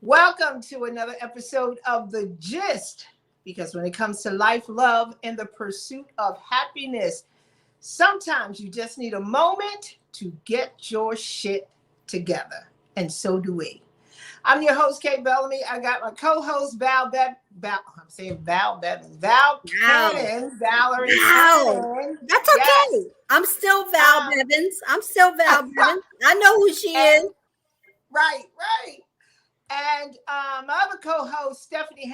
Welcome to another episode of the GYST. Because when it comes to life, love, and the pursuit of happiness, sometimes you just need a moment to get your shit together. And so do we. I'm your host, Kate Bellamy. I got my co-host, Val Wow. Cannon, Valerie Wow. Cannon. That's Yes. okay. I'm still Val Bevins. I'm still Val Bevins. I know who she is. Right. And my other co-host, Stephanie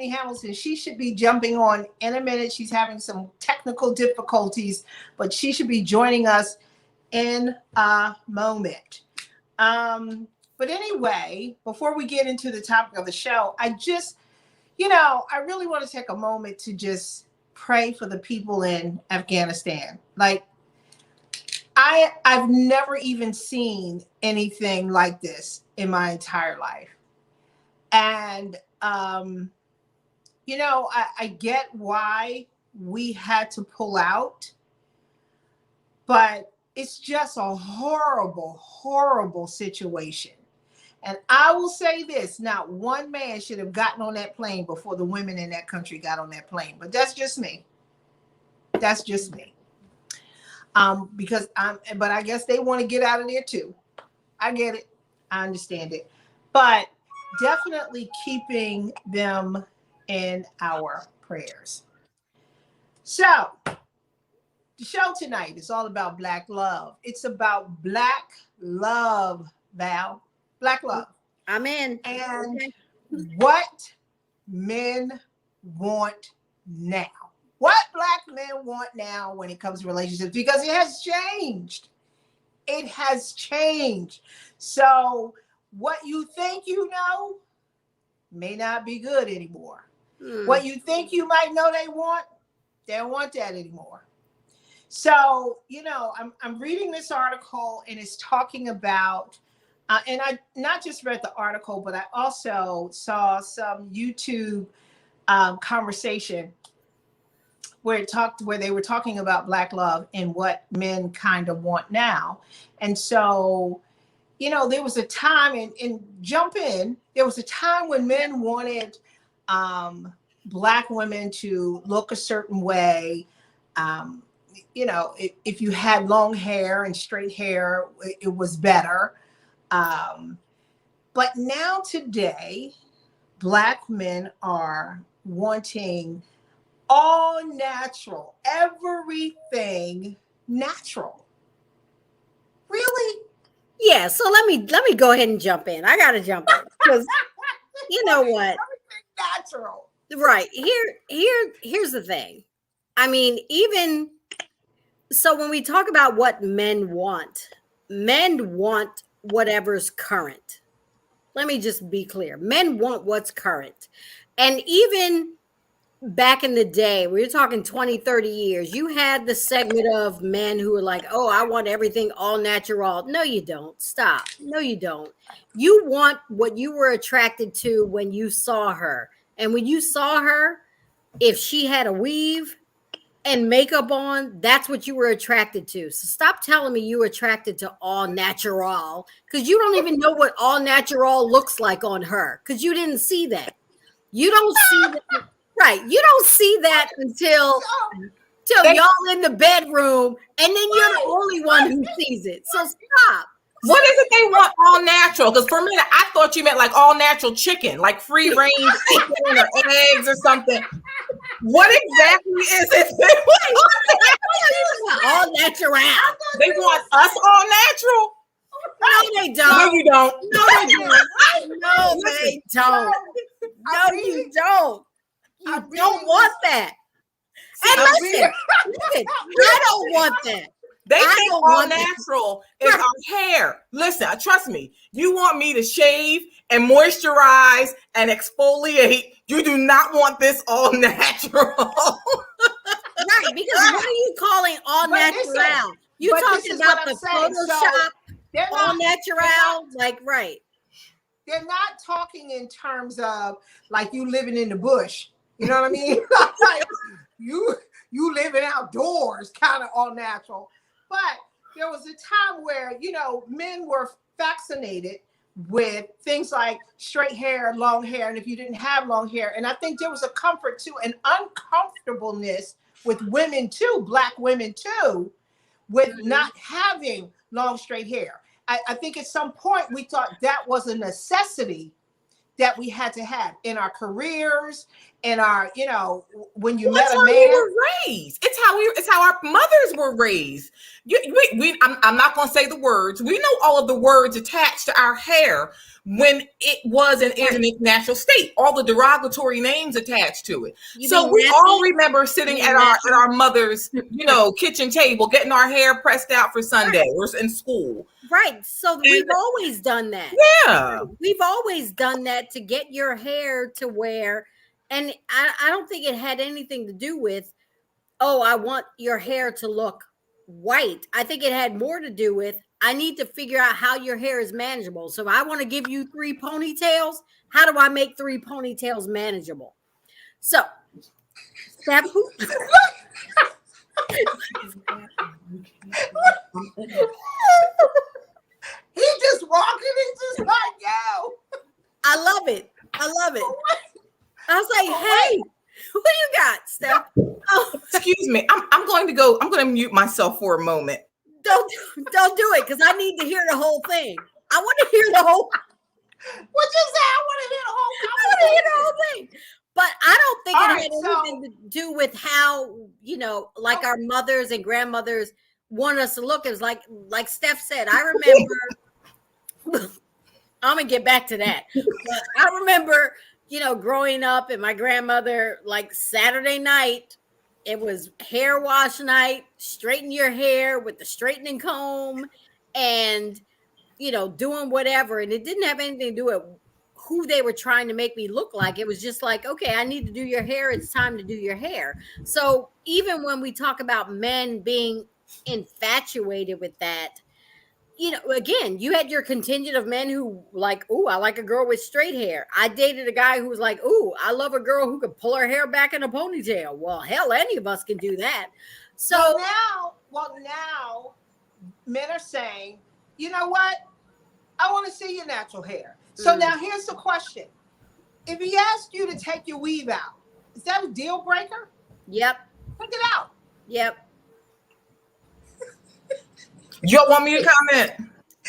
Hamilton, she should be jumping on in a minute. She's having some technical difficulties, but she should be joining us in a moment. But anyway, before we get into the topic of the show, I really want to take a moment to just pray for the people in Afghanistan. Like, I've never even seen anything like this in my entire life. And, I get why we had to pull out, but it's just a horrible, horrible situation. And I will say this, not one man should have gotten on that plane before the women in that country got on that plane. But that's just me. But I guess they want to get out of there too. I get it. I understand it. But definitely keeping them in our prayers. So, the show tonight is all about Black love. It's about Black love, Val. Black love. I'm in. And what men want now. What Black men want now when it comes to relationships, because it has changed. It has changed. So what you think you know may not be good anymore. What you think you might know they don't want that anymore. So, I'm reading this article and it's talking about, and I not just read the article, but I also saw some YouTube conversation where they were talking about Black love and what men kind of want now. And so, there was a time, and jump in, there was a time when men wanted Black women to look a certain way. If you had long hair and straight hair, it was better. But now today, Black men are wanting all natural, everything natural. Really? Yeah, so let me go ahead and jump in. I gotta jump in because you know what? Everything natural. Right. Here's the thing. I mean, even so when we talk about what men want whatever's current. Let me just be clear. Men want what's current. And even back in the day, we were talking 20, 30 years, you had the segment of men who were like, oh, I want everything all natural. No, you don't. Stop. No, you don't. You want what you were attracted to when you saw her. And when you saw her, if she had a weave and makeup on, that's what you were attracted to. So stop telling me you were attracted to all natural, because you don't even know what all natural looks like on her, because you didn't see that. You don't see that. Right. You don't see that until y'all in the bedroom, and then you're the only one who sees it. So stop. What is it they want all natural? Because for a minute, I thought you meant like all natural chicken, like free range chicken or eggs or something. What exactly is it they want? All natural. They want us all natural? No, they don't. No, you don't. No, they don't. No, they don't. No, you don't. You don't want that. And listen, I don't want that. They think all natural is our hair. Listen, trust me. You want me to shave and moisturize and exfoliate. You do not want this all natural. Right, because what are you calling all natural? You talking about the Photoshop all natural? Like, right. They're not talking in terms of like you living in the bush. You know what I mean? Like you living outdoors, kind of all natural. But there was a time where, men were vaccinated with things like straight hair, long hair, and if you didn't have long hair. And I think there was a comfort too, an uncomfortableness with women too, Black women too, with not having long straight hair. I think at some point we thought that was a necessity that we had to have in our careers, in our, you know, when you met a man. We were raised. It's how our mothers were raised. I'm not going to say the words. We know all of the words attached to our hair when it was and is in its natural state. All the derogatory names attached to it. So we all remember sitting at our mother's, you know, kitchen table, getting our hair pressed out for Sunday or in school. Right. So we've always done that. Yeah. We've always done that to get your hair to where, and I don't think it had anything to do with, oh, I want your hair to look white. I think it had more to do with, I need to figure out how your hair is manageable. So if I want to give you 3 ponytails, how do I make 3 ponytails manageable? So, Steph, He just walking, he's just like, yo. I love it. I love it. I was like, hey, what do you got, Steph? Oh. Excuse me. I'm going to mute myself for a moment. Don't do it, because I need to hear the whole thing. I want to hear the whole. What you say? I want to hear the whole. I want to hear the whole thing. But I don't think it had anything to do with how, you know, like our mothers and grandmothers want us to look. It was like Steph said. I remember. I'm gonna get back to that. But I remember, you know, growing up and my grandmother, like Saturday night, it was hair wash night, straighten your hair with the straightening comb and, you know, doing whatever. And it didn't have anything to do with who they were trying to make me look like. It was just like, okay, I need to do your hair. It's time to do your hair. So even when we talk about men being infatuated with that, you know, again, you had your contingent of men who like, ooh, I like a girl with straight hair. I dated a guy who was like, ooh, I love a girl who could pull her hair back in a ponytail. Well, hell, any of us can do that. So now men are saying, you know what? I want to see your natural hair. So now here's the question. If he asked you to take your weave out, is that a deal breaker? Yep. Take it out. Yep. You don't want me to comment?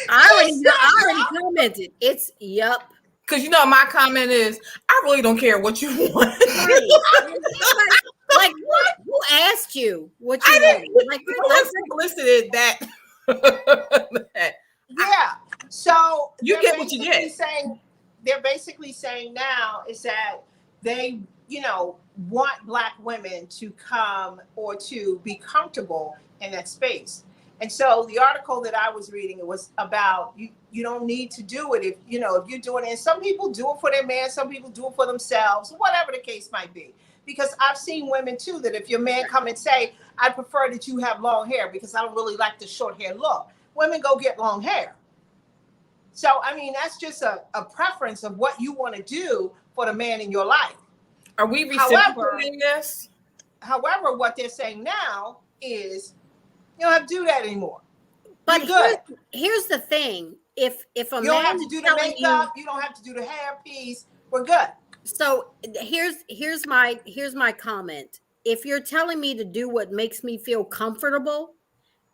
I already commented. It's yup. Because you know my comment is, I really don't care what you want. like what? Who asked you what you want? Like who solicited that? Yeah. So you get what you get. They're basically saying now is that they, you know, want Black women to come or to be comfortable in that space. And so the article that I was reading, it was about you don't need to do it if you're doing it. And some people do it for their man, some people do it for themselves, whatever the case might be. Because I've seen women too that if your man come and say, I prefer that you have long hair because I don't really like the short hair look, women go get long hair. So I mean that's just a preference of what you want to do for the man in your life. Are we reciprocating this? However, what they're saying now is you don't have to do that anymore. But here's the thing: if a man you don't have to do the makeup, you don't have to do the hair piece. We're good. So here's my comment. If you're telling me to do what makes me feel comfortable,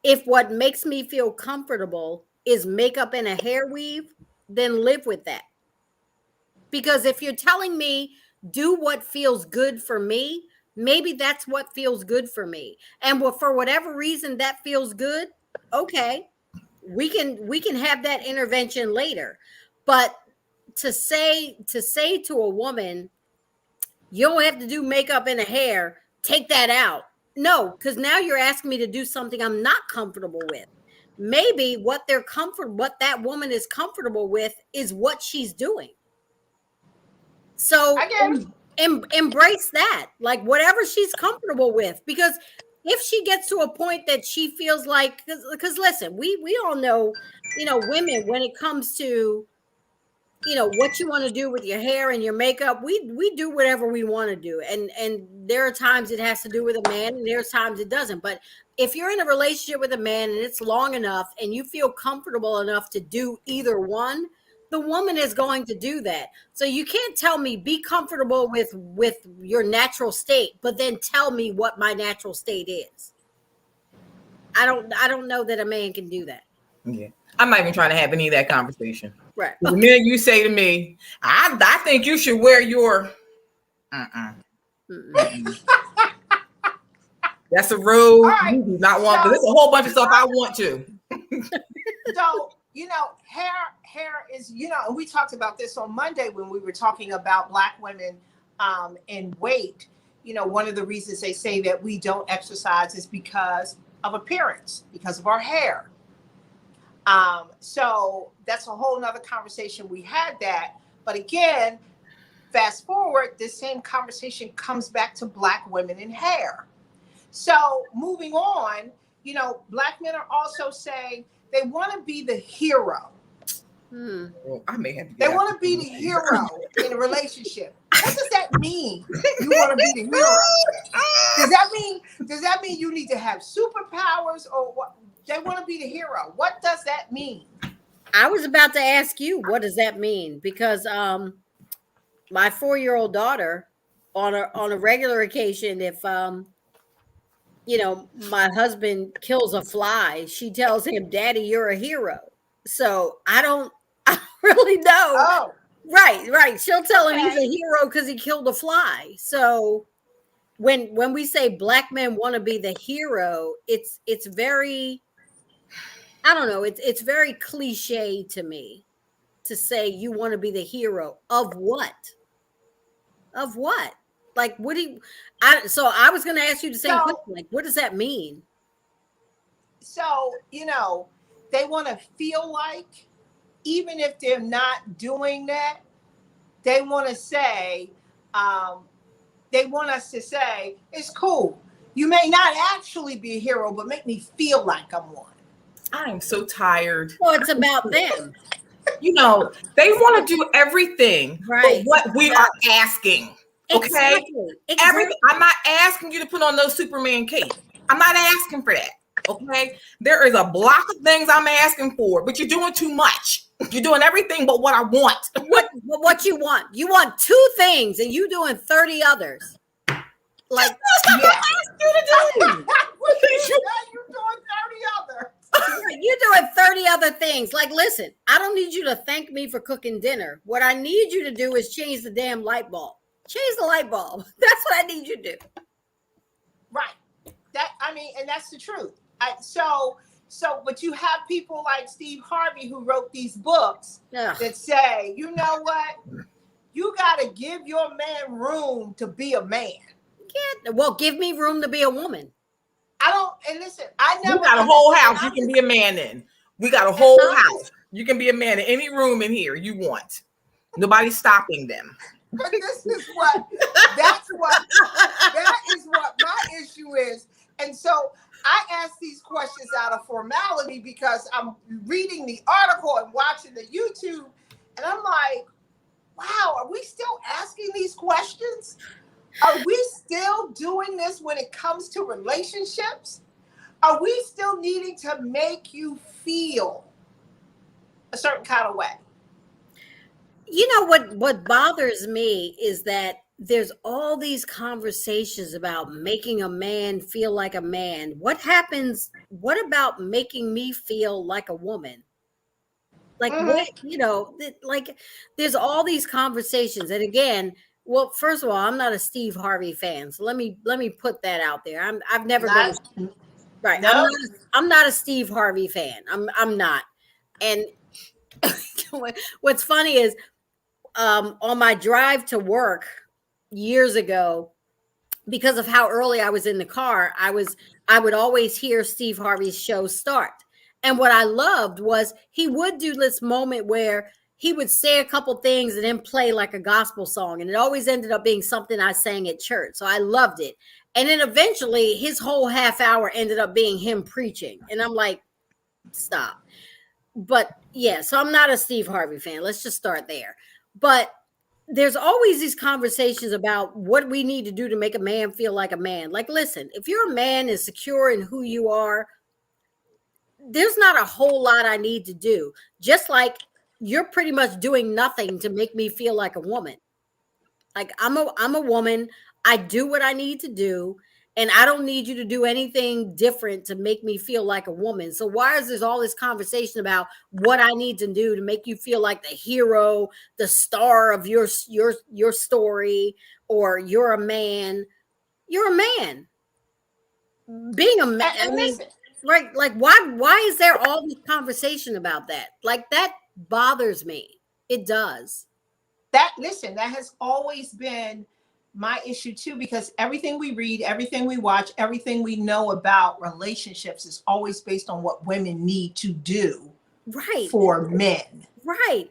if what makes me feel comfortable is makeup and a hair weave, then live with that. Because if you're telling me do what feels good for me, maybe that's what feels good for me. And for whatever reason that feels good, okay, we can have that intervention later. But to say to a woman, you don't have to do makeup and a hair, take that out. No, because now you're asking me to do something I'm not comfortable with. Maybe what that woman is comfortable with is what she's doing. So embrace that, like whatever she's comfortable with, because if she gets to a point that she feels like, because listen, we all know, women, when it comes to, what you want to do with your hair and your makeup, we do whatever we want to do. And there are times it has to do with a man and there's times it doesn't. But if you're in a relationship with a man and it's long enough and you feel comfortable enough to do either one, the woman is going to do that. So you can't tell me be comfortable with your natural state, but then tell me what my natural state is. I don't know that a man can do that. Yeah. I'm not even trying to have any of that conversation. Right. The minute you say to me, I think you should wear your that's a road right. you do not want. There's a whole bunch of stuff I want to. So, hair is, and we talked about this on Monday when we were talking about Black women and weight. One of the reasons they say that we don't exercise is because of appearance, because of our hair. So that's a whole nother conversation. We had that. But again, fast forward, this same conversation comes back to Black women and hair. So moving on, Black men are also saying they want to be the hero. Well, I may have to they want to be the hero in a relationship. What does that mean? You want to be the hero? Does that mean you need to have superpowers, or what? They want to be the hero. What does that mean? I was about to ask you, what does that mean? Because my 4-year-old daughter, on a regular occasion, if my husband kills a fly, she tells him, "Daddy, you're a hero." So I don't really know. Oh, right. She'll tell him he's a hero because he killed a fly. So when we say Black men want to be the hero, it's very, I don't know, it's very cliche to me to say you want to be the hero of what? Of what? Like, what do you? So I was going to ask you the same question. Like, what does that mean? So they want to feel like, even if they're not doing that, they want to say, they want us to say, it's cool. You may not actually be a hero, but make me feel like I'm one. I am so tired. Well, it's about them. They want to do everything, right? But what we are asking, okay? Exactly. Everything. I'm not asking you to put on those Superman cape. I'm not asking for that. Okay, there is a block of things I'm asking for, but you're doing too much. You're doing everything but what I want. What you want? You want 2 things, and you doing 30 others. Like, yeah, you to do. You're doing 30 others. You're doing 30 other things. Like, listen, I don't need you to thank me for cooking dinner. What I need you to do is change the damn light bulb. Change the light bulb. That's what I need you to do. Right. And that's the truth. But you have people like Steve Harvey who wrote these books that say, you know what? You got to give your man room to be a man. Yeah. Well, give me room to be a woman. Listen, I never. We got a whole house you can be a man in. We got a whole house. You can be a man in any room in here you want. Nobody's stopping them. But that is what my issue is. And so I ask these questions out of formality because I'm reading the article and watching the YouTube, and I'm like, wow, are we still asking these questions? Are we still doing this when it comes to relationships? Are we still needing to make you feel a certain kind of way? What bothers me is that there's all these conversations about making a man feel like a man. What about making me feel like a woman? Like, what, there's all these conversations. And again, well, first of all, I'm not a Steve Harvey fan. So let me put that out there. I've never been. Right. No. I'm not a Steve Harvey fan. I'm not. And what's funny is, on my drive to work years ago, because of how early I was in the car, I would always hear Steve Harvey's show start. And what I loved was he would do this moment where he would say a couple things and then play like a gospel song. And it always ended up being something I sang at church. So I loved it. And then eventually his whole half hour ended up being him preaching. And I'm like, stop. But yeah, so I'm not a Steve Harvey fan. Let's just start there. But there's always these conversations about what we need to do to make a man feel like a man. Like, listen, if you're a man and secure in who you are, there's not a whole lot I need to do. Just like you're pretty much doing nothing to make me feel like a woman. Like I'm a woman. I do what I need to do, and I don't need you to do anything different to make me feel like a woman. So why is there all this conversation about what I need to do to make you feel like the hero, the star of your story, or you're a man? You're a man. Being a man, I mean, listen, right? Like why is there all this conversation about that? Like that bothers me. It does. that has always been my issue too, because everything we read, everything we watch, everything we know about relationships is always based on what women need to do Right. for men. Right.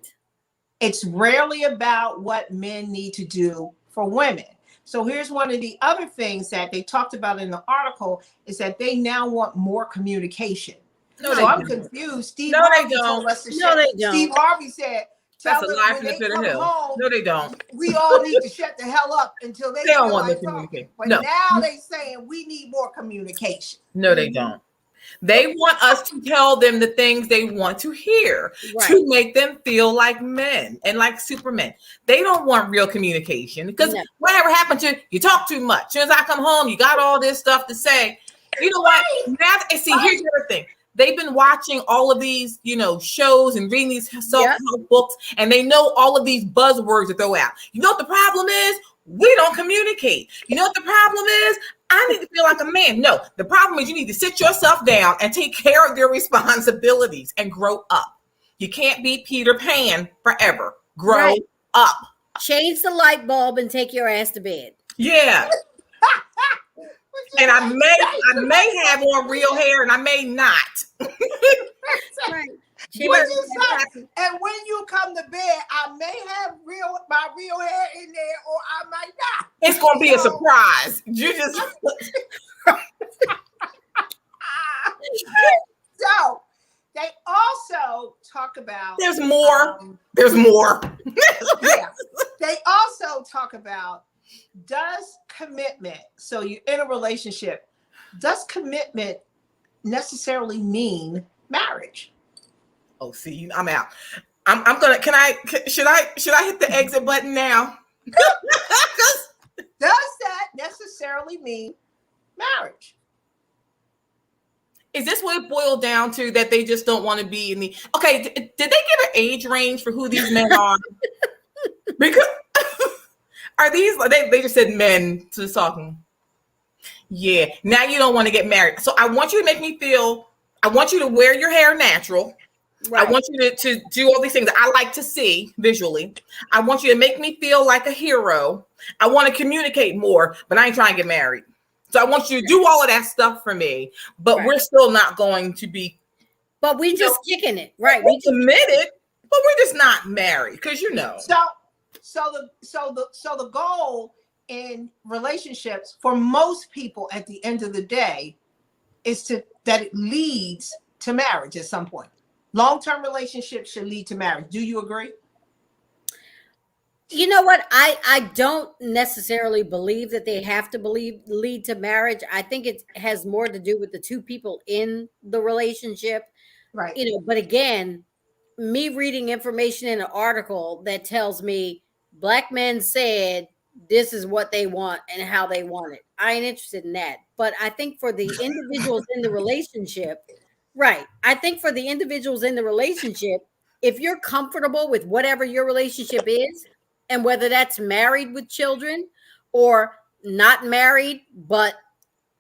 It's rarely about what men need to do for women. So here's one of the other things that they talked about in the article is that they now want more communication. No, so I'm confused. Steve Harvey told us to No, they don't. Steve Harvey said, that's tell a them lie when from the they pit of come hell. home, No, they don't. we all need to shut the hell up until they don't feel want like to talking. communicate. But No. now they saying we need more communication. No, they don't. They want us to tell them the things they want to hear to make them feel like men and like supermen. They don't want real communication because whatever happened to you talk too much. As soon as I come home, you got all this stuff to say. You know what? Now, here's the other thing. They've been watching all of these, shows and reading these self-help books, and they know all of these buzzwords to throw out. You know what the problem is? We don't communicate. You know what the problem is? I need to feel like a man. No, the problem is you need to sit yourself down and take care of your responsibilities and grow up. You can't be Peter Pan forever. Grow up. Change the light bulb and take your ass to bed. Yeah. And I may have on real hair and I may not. Right. And when you come to bed, I may have my real hair in there, or I might not. It's gonna be a surprise. You just So they also talk about there's more. There's more. Yeah. They also talk about, does commitment, so you're in a relationship, does commitment necessarily mean marriage? Oh, see, I'm out. I'm gonna. Should I hit the exit button now? Does that necessarily mean marriage? Is this what it boiled down to, that they just don't want to be in the? Okay, did they give an age range for who these men are? Because are these? They just said men to talking. Yeah. Now you don't want to get married, so I want you to make me feel. I want you to wear your hair natural. Right. I want you to do all these things that I like to see visually. I want you to make me feel like a hero. I want to communicate more, but I ain't trying to get married. So I want you to do all of that stuff for me, but we're still not going to be. But we just kicking it, right? We committed, but we're just not married, because So the goal in relationships for most people at the end of the day is that it leads to marriage at some point. Long-term relationships should lead to marriage. Do you agree? You know what? I don't necessarily believe that they have to lead to marriage. I think it has more to do with the two people in the relationship. Right. But again, me reading information in an article that tells me Black men said this is what they want and how they want it, I ain't interested in that. But I think for the individuals in the relationship, right. I think for the individuals in the relationship, if you're comfortable with whatever your relationship is, and whether that's married with children or not married, but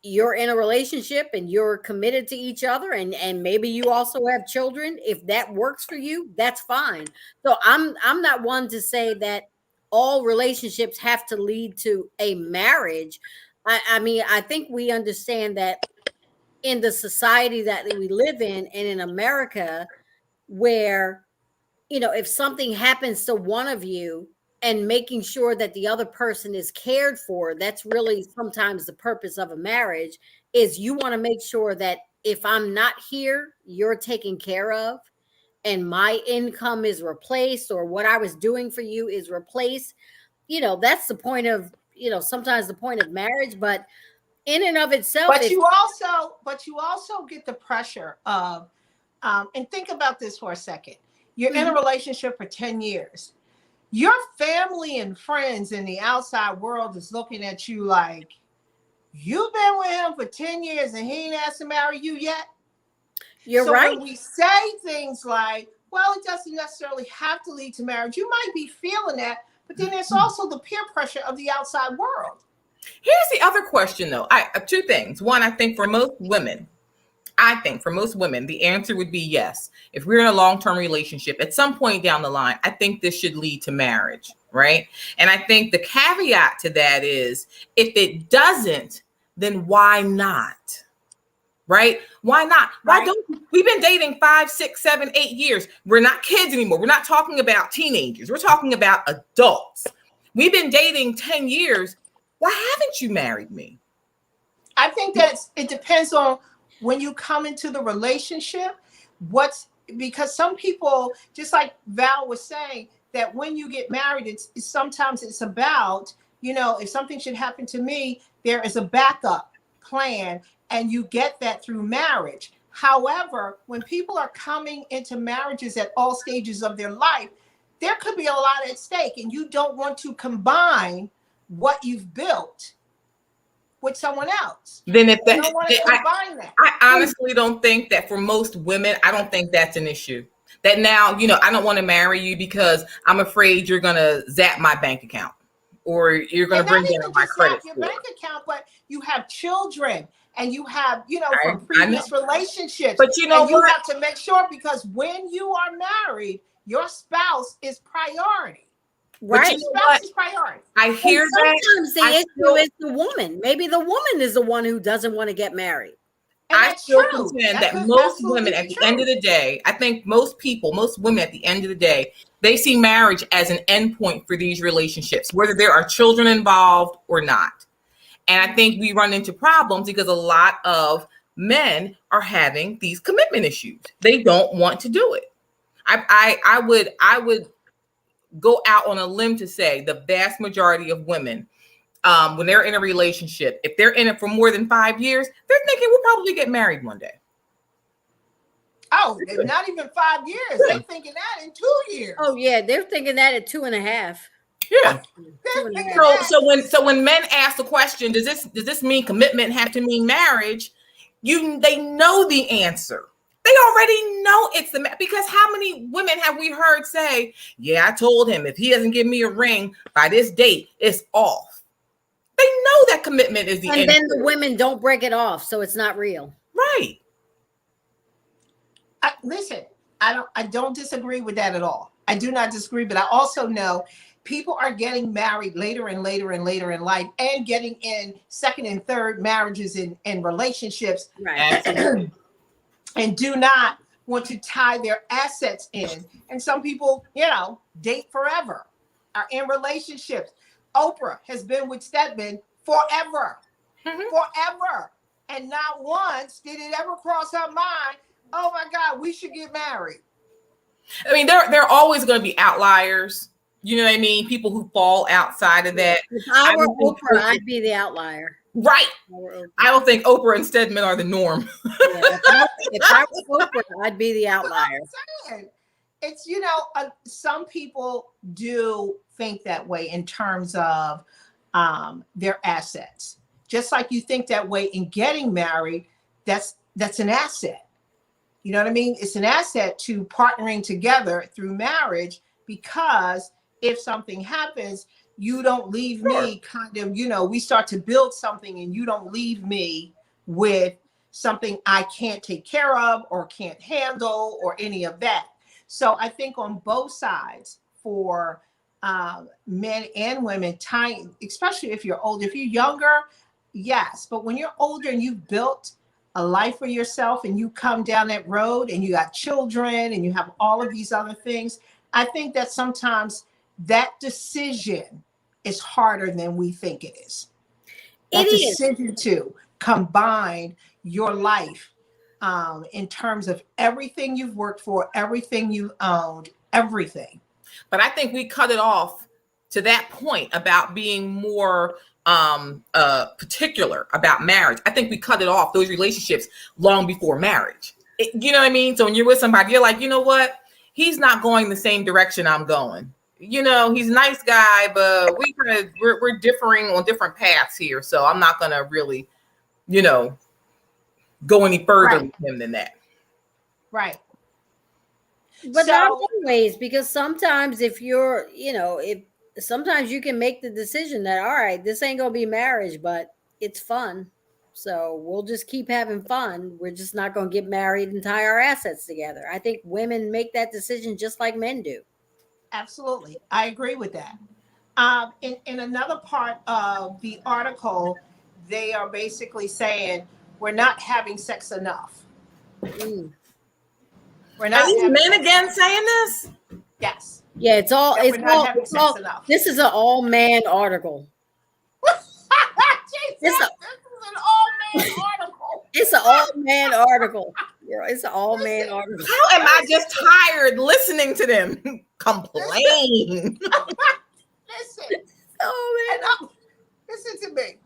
you're in a relationship and you're committed to each other, and maybe you also have children, if that works for you, that's fine. So I'm not one to say that all relationships have to lead to a marriage. I mean, I think we understand that in the society that we live in, and in America, where, if something happens to one of you, and making sure that the other person is cared for, that's really sometimes the purpose of a marriage, is you want to make sure that if I'm not here, you're taken care of, and my income is replaced, or what I was doing for you is replaced. That's the point of, sometimes the point of marriage, but in and of itself. But you also get the pressure of, and think about this for a second. You're in a relationship for 10 years. Your family and friends in the outside world is looking at you like, you've been with him for 10 years and he ain't asked to marry you yet. You're so right. When we say things like, well, it doesn't necessarily have to lead to marriage, you might be feeling that, but then there's also the peer pressure of the outside world. Here's the other question, though. Two things. One, I think for most women, the answer would be yes. If we're in a long-term relationship, at some point down the line, I think this should lead to marriage, right? And I think the caveat to that is, if it doesn't, then why not? Right? Why not? Why don't we've been dating 5, 6, 7, 8 years? We're not kids anymore. We're not talking about teenagers. We're talking about adults. We've been dating 10 years. Why haven't you married me? I think it depends on when you come into the relationship, because some people, just like Val was saying, that when you get married, sometimes it's about, if something should happen to me, there is a backup plan, and you get that through marriage. However, when people are coming into marriages at all stages of their life, there could be a lot at stake, and you don't want to combine what you've built with someone else. Then if that, you don't want to combine that. I honestly don't think that for most women, I don't think that's an issue. That now, I don't want to marry you because I'm afraid you're going to zap my bank account, or you're going to bring down my credit score. Your bank account, but you have children, and you have, from previous relationships. But you have to make sure, because when you are married, your spouse is priority. Right. Your spouse is priority. I hear that. Sometimes the issue is the woman. Maybe the woman is the one who doesn't want to get married. I still contend that most women at the end of the day, I think most women at the end of the day, they see marriage as an endpoint for these relationships, whether there are children involved or not. And I think we run into problems because a lot of men are having these commitment issues. They don't want to do it. I would go out on a limb to say the vast majority of women, when they're in a relationship, if they're in it for more than 5 years, they're thinking we'll probably get married one day. Oh, not even 5 years. They're thinking that in 2 years. Oh yeah, they're thinking that at 2.5. Yeah. So when men ask the question, does this mean commitment have to mean marriage? They know the answer. They already know it's because how many women have we heard say, yeah, I told him if he doesn't give me a ring by this date, it's off. They know that commitment is the end. And then the women don't break it off, so it's not real. Right. Listen, I don't disagree with that at all. I do not disagree, but I also know people are getting married later and later and later in life, and getting in second and third marriages and relationships. Right. And do not want to tie their assets in. And some people, date forever, are in relationships. Oprah has been with Stedman forever, forever. And not once did it ever cross her mind, oh my God, we should get married. I mean, there are always going to be outliers. You know what I mean? People who fall outside of that. If I were Oprah, I'd be the outlier. Right. I don't think Oprah and Stedman are the norm. If I were Oprah, I'd be the outlier. It's, some people do think that way in terms of their assets. Just like you think that way in getting married, that's an asset. You know what I mean? It's an asset to partnering together through marriage, because if something happens, you don't leave me kind of, we start to build something and you don't leave me with something I can't take care of or can't handle or any of that. So I think on both sides, for men and women, especially if you're older, if you're younger, yes. But when you're older and you've built a life for yourself and you come down that road and you got children and you have all of these other things, I think that sometimes that decision is harder than we think it is. That decision to combine your life in terms of everything you've worked for, everything you owned, everything. But I think we cut it off to that point about being more particular about marriage. I think we cut it off, those relationships, long before marriage. You know what I mean? So when you're with somebody, you're like, you know what? he's not going the same direction I'm going. You know, he's a nice guy, but we're differing on different paths here. So I'm not gonna really, you know, go any further with him than that. Right. But not always, because sometimes if you're, you know, if sometimes you can make the decision that, all right, this ain't gonna be marriage, but it's fun. So we'll just keep having fun. We're just not gonna get married and tie our assets together. I think women make that decision just like men do. Absolutely. I agree with that. In another part of the article, they are basically saying we're not having sex enough. Mm. We're not. Are these men again saying this? Yes. Yeah, it's all. That It's we're not all. having It's sex all enough. this is an all man article. This is an all man article. It's an all man article. Girl, it's an all man article. How am I just tired listening to them complain? Listen. Oh man. Listen to me.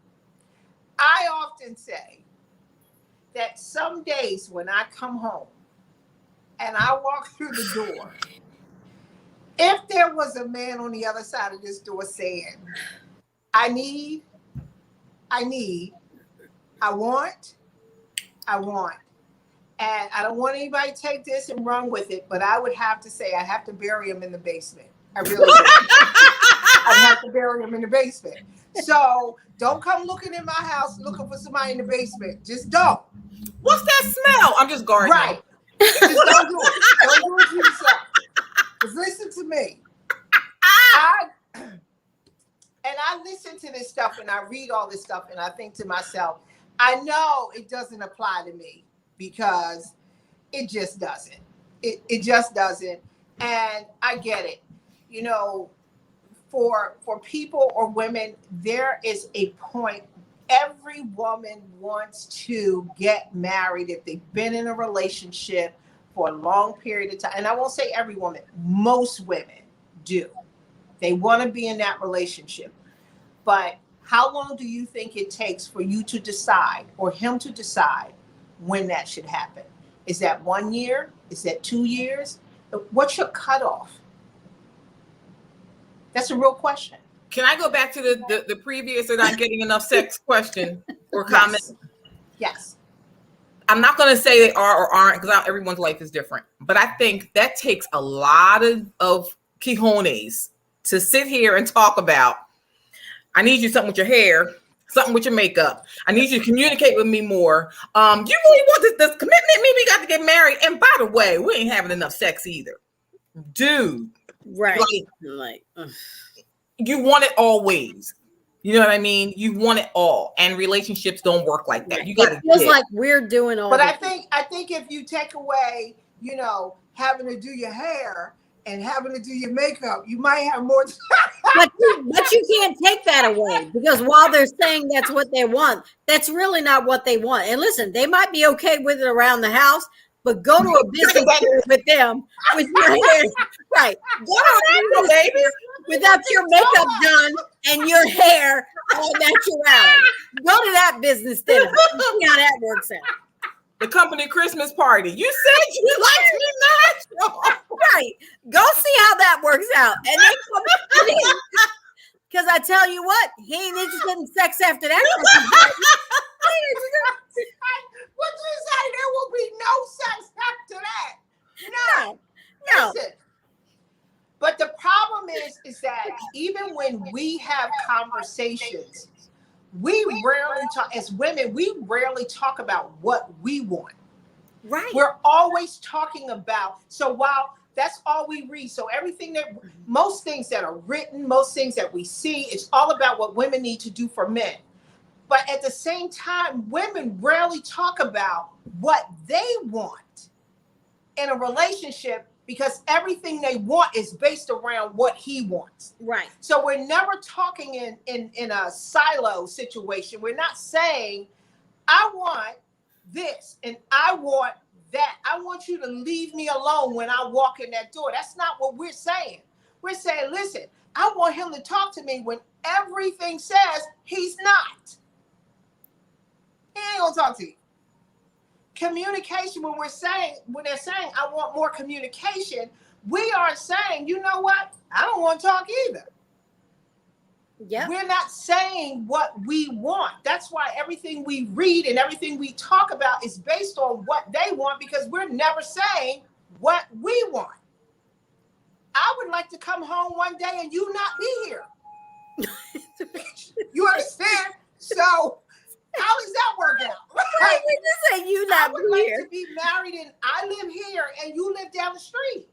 I often say that some days when I come home and I walk through the door, if there was a man on the other side of this door saying, I want, and I don't want anybody to take this and run with it, but I would have to say I have to bury him in the basement. I really would. I'd have to bury him in the basement. So don't come looking in my house looking for somebody in the basement. Just don't. What's that smell? I'm just gardening. Right. Just don't do it. Don't do it to yourself. Just listen to me. I listen to this stuff and I read all this stuff and I think to myself, I know it doesn't apply to me because it just doesn't. It just doesn't. And I get it. You know, for people or women, there is a point. Every woman wants to get married if they've been in a relationship for a long period of time. And I won't say every woman, most women do. They want to be in that relationship. But how long do you think it takes for you to decide or him to decide when that should happen? Is that 1 year? Is that 2 years? What's your cutoff? That's a real question. Can I go back to the previous "are not getting enough sex" question or comment? Yes. I'm not going to say they are or aren't because everyone's life is different. But I think that takes a lot of cojones to sit here and talk about. I need you something with your hair, something with your makeup. I need you to communicate with me more. You really want this commitment? Maybe we got to get married. And by the way, we ain't having enough sex either. Dude. Right. You want it always. You know what I mean? You want it all. And relationships don't work like that. You got to. It feels like we're doing all. But I think if you take away, you know, having to do your hair and having to do your makeup, you might have more time. But you can't take that away because while they're saying that's what they want, that's really not what they want. And listen, they might be okay with it around the house, but go to a business with them with your hair. Right. Go to a business baby without your makeup done and your hair all natural. Go to that business dinner. See how that works out. The company Christmas party. You said you liked me natural. Right. Go see how that works out. And then come in. Because I tell you what, he ain't interested in sex after that. What you say? There will be no sex after that. No. Listen. But the problem is that even when we have conversations, we rarely talk, as women, we rarely talk about what we want. Right. We're always talking about, so while that's all we read, so most things that are written, most things that we see, it's all about what women need to do for men. But at the same time, women rarely talk about what they want in a relationship because everything they want is based around what he wants. Right. So we're never talking in a silo situation. We're not saying, I want this and I want that. I want you to leave me alone when I walk in that door. That's not what we're saying. We're saying, listen, I want him to talk to me when everything says he's not. He ain't gonna talk to you. Communication, when they're saying, I want more communication, we are saying, you know what? I don't want to talk either. Yeah. We're not saying what we want. That's why everything we read and everything we talk about is based on what they want, because we're never saying what we want. I would like to come home one day and you not be here. You understand? So how does that work out? Right? You just say you not I would like here. to be married and I live here and you live down the street.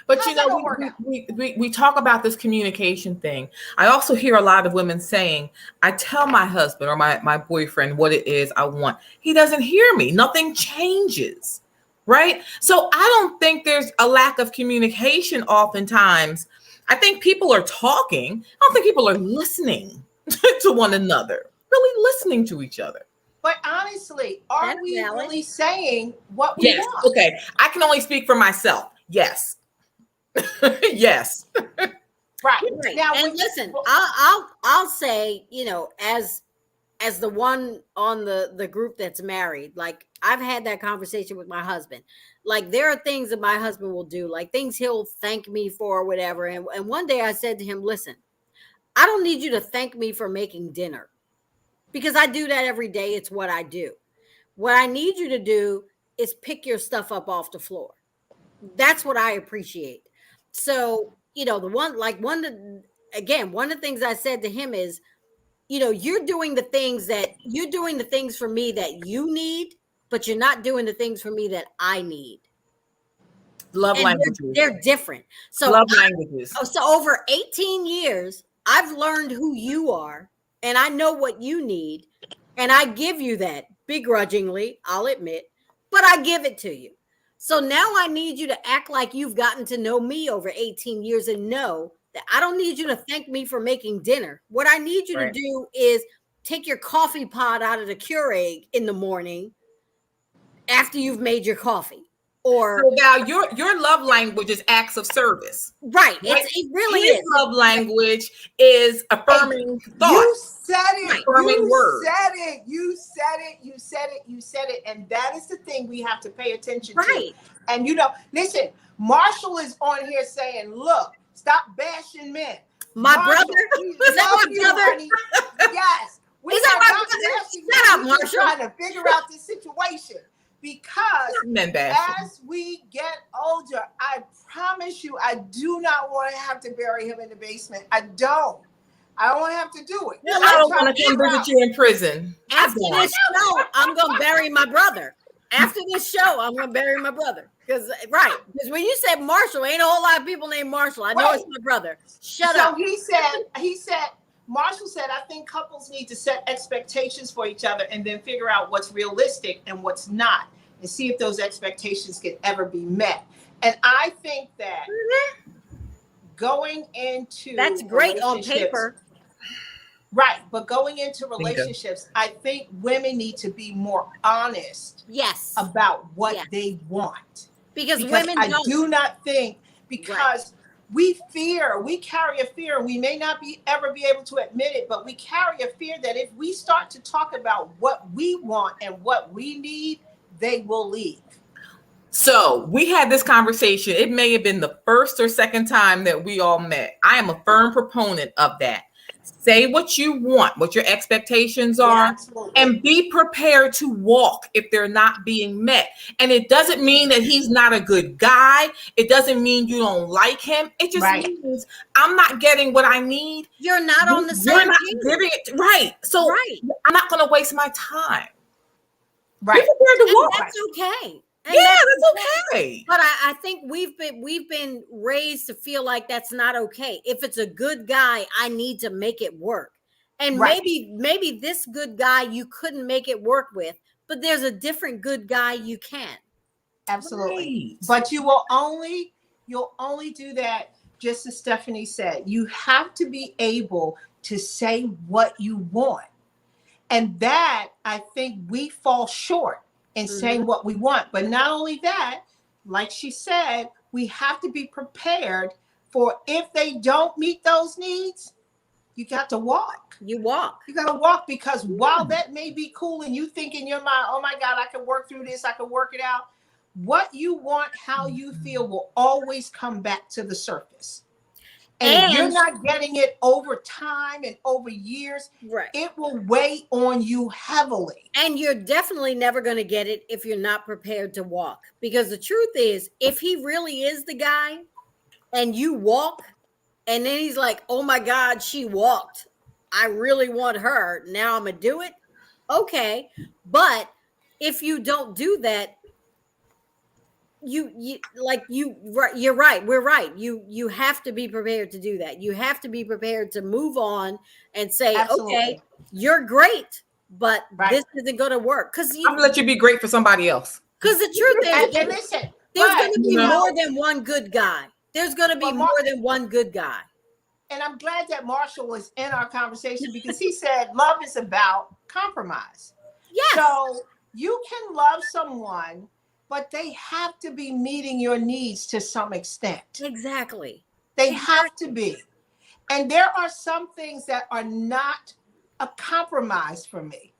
But How's you that know, gonna work out? we talk about this communication thing. I also hear a lot of women saying, I tell my husband or my boyfriend what it is I want. He doesn't hear me. Nothing changes. Right? So I don't think there's a lack of communication oftentimes. I think people are talking. I don't think people are listening to one another, really listening to each other. But honestly, are That's we valid. really saying what we Yes. want? Okay. I can only speak for myself. Yes. Yes. Right. Right. Now, And when you- listen, I'll say, you know, as the one on the group that's married, like I've had that conversation with my husband. Like there are things that my husband will do, like things he'll thank me for or whatever. And one day I said to him, listen, I don't need you to thank me for making dinner because I do that every day. It's what I do. What I need you to do is pick your stuff up off the floor. That's what I appreciate. So, you know, one of the things I said to him is, you know, you're doing the things for me that you need, but you're not doing the things for me that I need. Love And languages. they're different. So Love languages. so over 18 years, I've learned who you are and I know what you need. And I give you that begrudgingly, I'll admit, but I give it to you. So now I need you to act like you've gotten to know me over 18 years and know that I don't need you to thank me for making dinner. What I need you to Right. do is take your coffee pot out of the Keurig in the morning after you've made your coffee. Or So now your love language is acts of service. right. Right? It really His is. love language is affirming thought. you said it. Affirming You words. said it. You said it. You said it. You said it. And that is the thing we have to pay attention Right. to. And you know, listen, Marshall is on here saying, look, stop bashing men. My Marshall, brother? we Is that love my you, brother? honey. Yes. We Is that are my not brother? bashing Shut you. up, We're just Marshall. trying to figure out this situation. Because Men bashing. as we get older, I promise you, I do not want to have to bury him in the basement. I don't want to have to do it. I don't want to come visit you in prison. After this show, I'm gonna bury my brother. After this show, I'm gonna bury my brother. Because when you said Marshall, ain't a whole lot of people named Marshall. I know it's my brother. Shut up. So he said, Marshall said, I think couples need to set expectations for each other and then figure out what's realistic and what's not, and see if those expectations can ever be met. And I think that going into That's great on relationships- paper. Right, but going into relationships, I think women need to be more honest Yes. about what they want. Because Because women I don't. do not think, because we carry a fear, we may not ever be able to admit it, but we carry a fear that if we start to talk about what we want and what we need, they will leave. So we had this conversation. It may have been the first or second time that we all met. I am a firm proponent of that. Say what you want, what your expectations are, and be prepared to walk if they're not being met. And it doesn't mean that he's not a good guy. It doesn't mean you don't like him. It just means I'm not getting what I need. You're not on the same You're not page. giving it right. So I'm not going to waste my time. Right. Be prepared to walk. That's okay. And that's okay. But I think we've been raised to feel like that's not okay. If it's a good guy, I need to make it work. And maybe this good guy you couldn't make it work with, but there's a different good guy you can. Absolutely. But you'll only do that, just as Stephanie said. You have to be able to say what you want. And that, I think we fall short in saying what we want. But not only that, like she said, we have to be prepared for if they don't meet those needs, you got to walk. You walk. You got to walk, because while that may be cool and you think in your mind, oh my God, I can work through this, I can work it out. what you want, how you feel will always come back to the surface. And if you're not getting it over time and over years, right, it will weigh on you heavily. And you're definitely never going to get it if you're not prepared to walk. Because the truth is, if he really is the guy and you walk and then he's like, oh my God, she walked, I really want her, now I'm going to do it. Okay. But if you don't do that, you're right, we're right, you have to be prepared to do that. You have to be prepared to move on and say, Absolutely. okay, you're great, but this isn't going to work. Because I'm gonna let you be great for somebody else. Because the truth is, and listen, there's going to be more than one good guy. There's going to be more than one good guy. And I'm glad that Marshall was in our conversation, because he said love is about compromise. Yes. So you can love someone, but they have to be meeting your needs to some extent. Exactly. They have to be. And there are some things that are not a compromise for me.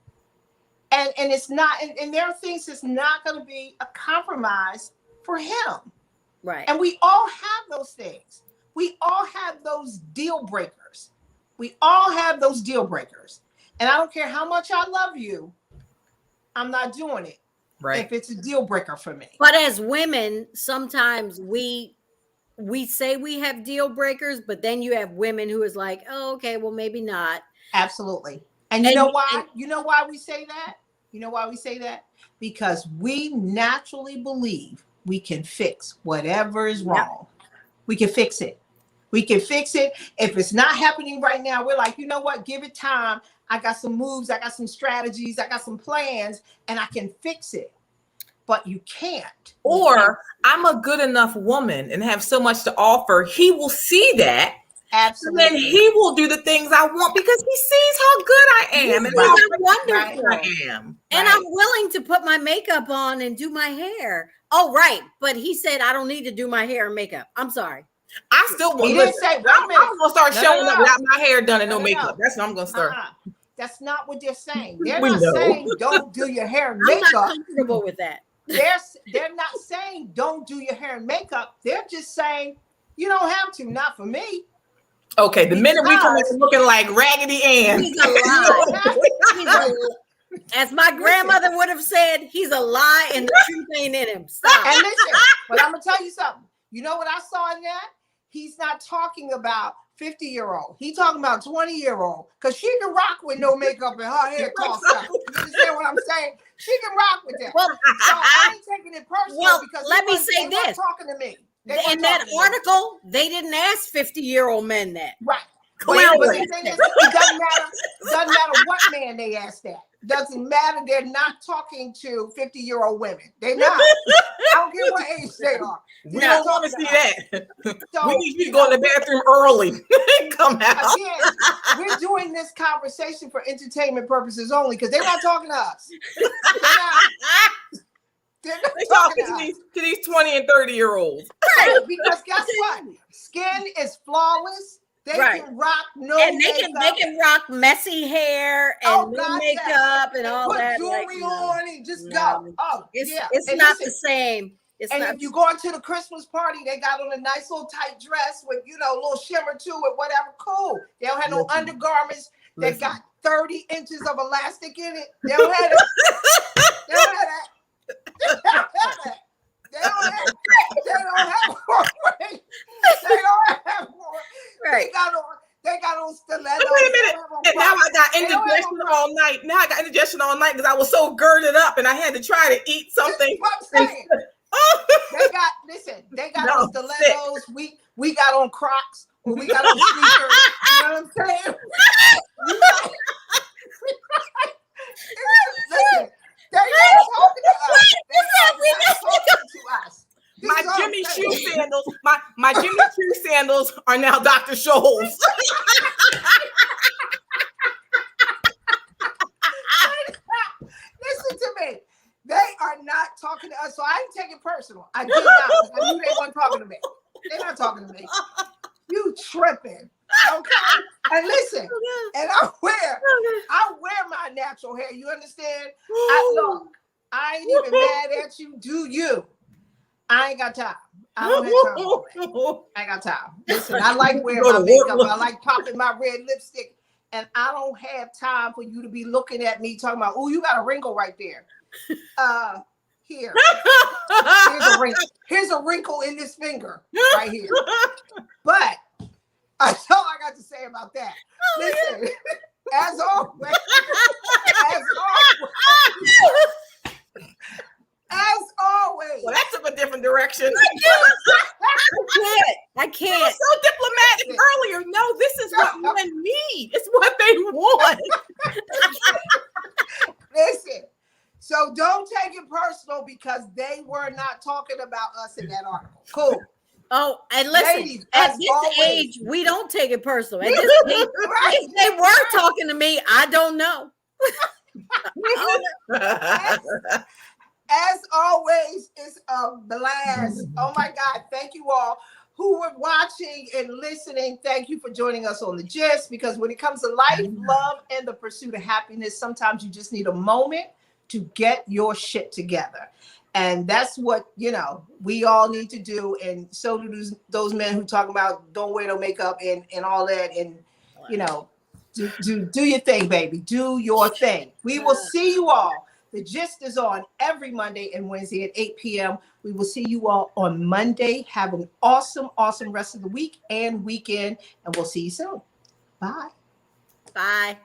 And it's not, and there are things that's not going to be a compromise for him. Right. And we all have those things. We all have those deal breakers. We all have those deal breakers. And I don't care how much I love you, I'm not doing it. Right. If it's a deal breaker for me. But as women, sometimes we say we have deal breakers, but then you have women who is like, oh, okay, well, maybe not. Absolutely. And you know why? You know why we say that? You know why we say that? Because we naturally believe we can fix whatever is wrong. Yep. We can fix it. We can fix it. If it's not happening right now, we're like, you know what? Give it time. I got some moves. I got some strategies. I got some plans, and I can fix it. But you can't. Or I'm a good enough woman and have so much to offer. He will see that. Absolutely. And then he will do the things I want because he sees how good I am and how wonderful I am. And I'm willing to put my makeup on and do my hair. Oh, right. But he said I don't need to do my hair and makeup. I'm sorry. I still want to say, I'm gonna start showing up without my hair done and no makeup. That's what I'm gonna start. That's not what they're saying. They're not saying don't do your hair and makeup. I'm not comfortable with that. They're not saying don't do your hair and makeup. They're just saying you don't have to. Not for me. Okay, the minute we come in looking like Raggedy Ann. He's a lie. As my grandmother would have said, he's a lie and the truth ain't in him. Stop. And listen, but I'm gonna tell you something. You know what I saw in that? He's not talking about 50-year-old. He's talking about 20-year-old, because she can rock with no makeup and her hair tossed up. You understand what I'm saying? She can rock with that. Well, so I ain't taking it personal because let me say this. Talking to me. In that article, they didn't ask 50-year-old men that. Right. But the thing is, it doesn't matter what man they ask that. Doesn't matter. They're not talking to 50-year-old women. They're not. I don't care what age they are. We don't want to see that. So, we need you to go in the bathroom early and come out. Again, we're doing this conversation for entertainment purposes only, because they're not talking to us. They're talking to these 20 and 30-year-olds. Right, because guess what? Skin is flawless. They can rock they can rock messy hair and no makeup and all that. Put jewelry on and just go. Oh, it's not the same. If you go into the Christmas party, they got on a nice little tight dress with, a little shimmer to it, whatever. Cool. They don't have no undergarments. They got 30 inches of elastic in it. They don't have it. They don't have that. They don't have that. They don't have more. They don't have more. Right. They got on stilettos. Wait a minute. And now I got indigestion all night. Now I got indigestion all night because I was so girded up and I had to try to eat something. That's what I'm saying. They got on stilettos. We got on Crocs. We got on sneakers. You know what I'm saying? Listen, they're not talking to us. They're not talking to us. My Jimmy Choo sandals, my Jimmy Choo sandals are now Dr. Scholl's. Listen to me. They are not talking to us, so I didn't take it personal. I did not. I knew they weren't talking to me. They're not talking to me. You tripping. Okay. And listen, and I wear my natural hair. You understand? Look, I ain't even mad at you. Do you? I ain't got time. I don't have time for that. I ain't got time. Listen, I like wearing Go my to makeup. work. I like popping my red lipstick. And I don't have time for you to be looking at me talking about, oh, you got a wrinkle right there. Here. Here's a wrinkle in this finger right here. But that's all I got to say about that. Listen, as always, Well, that took a different direction. I You can't. were so diplomatic earlier. No, this is what men need. It's what they want. Listen, so don't take it personal because they were not talking about us in that article. Cool. Oh, and listen, Ladies, at as this always, age, we don't take it personal. At this age, if they were talking to me, I don't know. as always, it's a blast. Oh my God, thank you all who were watching and listening. Thank you for joining us on the GYST, because when it comes to life, love, and the pursuit of happiness, sometimes you just need a moment to get your shit together. And that's what, we all need to do. And so do those men who talk about don't wear no makeup and all that. And, do your thing, baby. Do your thing. We will see you all. The GYST is on every Monday and Wednesday at 8 p.m. We will see you all on Monday. Have an awesome, awesome rest of the week and weekend. And we'll see you soon. Bye. Bye.